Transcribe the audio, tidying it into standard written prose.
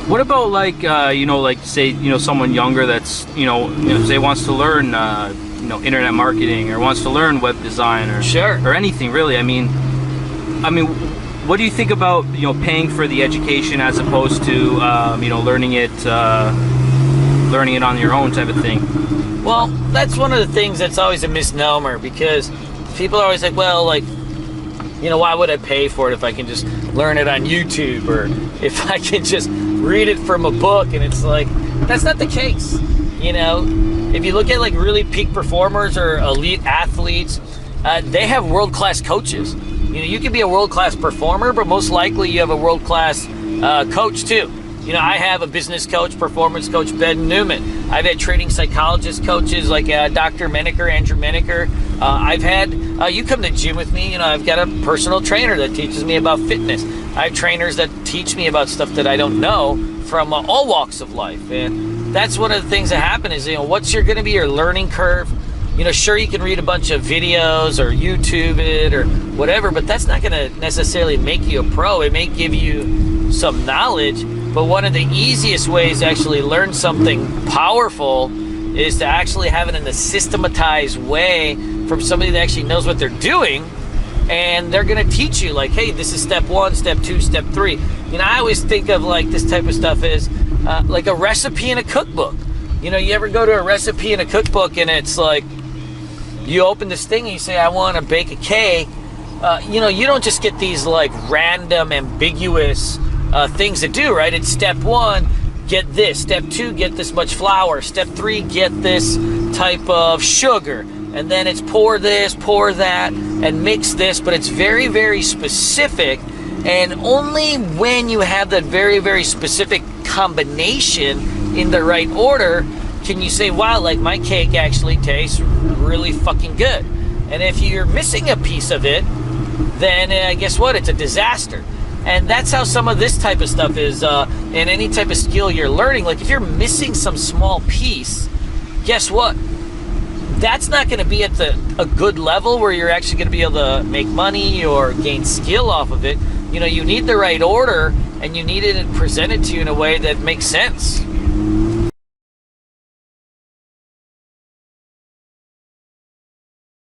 What about like like say someone younger that's say wants to learn internet marketing or wants to learn web design or Sure. or anything really? I mean, what do you think about paying for the education as opposed to learning it on your own type of thing? Well, that's one of the things that's always a misnomer, because people are always like, well, like, why would I pay for it if I can just learn it on YouTube, or if I can just read it from a book? And it's like, that's not the case. If you look at like really peak performers or elite athletes, they have world-class coaches. You can be a world-class performer, but most likely you have a world-class coach too. I have a business coach, performance coach, Ben Newman. I've had training psychologist coaches like Dr. Menaker, Andrew Menaker. I've had, you come to the gym with me, I've got a personal trainer that teaches me about fitness. I have trainers that teach me about stuff that I don't know from all walks of life. And that's one of the things that happen is, what's going to be your learning curve? Sure, you can read a bunch of videos or YouTube it or whatever, but that's not going to necessarily make you a pro. It may give you some knowledge, but one of the easiest ways to actually learn something powerful is to actually have it in a systematized way from somebody that actually knows what they're doing, and they're going to teach you like, hey, this is step 1, step 2, step 3. I always think of like this type of stuff as like a recipe in a cookbook. You ever go to a recipe in a cookbook and it's like, you open this thing and you say, I want to bake a cake. You don't just get these like random, ambiguous things to do, right? It's step 1, get this. Step 2, get this much flour. Step 3, get this type of sugar. And then it's pour this, pour that, and mix this. But it's very, very specific. And only when you have that very, very specific combination in the right order can you say, wow, like my cake actually tastes really fucking good. And if you're missing a piece of it, then guess what? It's a disaster. And that's how some of this type of stuff is in any type of skill you're learning. Like if you're missing some small piece, guess what? That's not going to be at a good level where you're actually going to be able to make money or gain skill off of it. You need the right order, and you need it presented to you in a way that makes sense.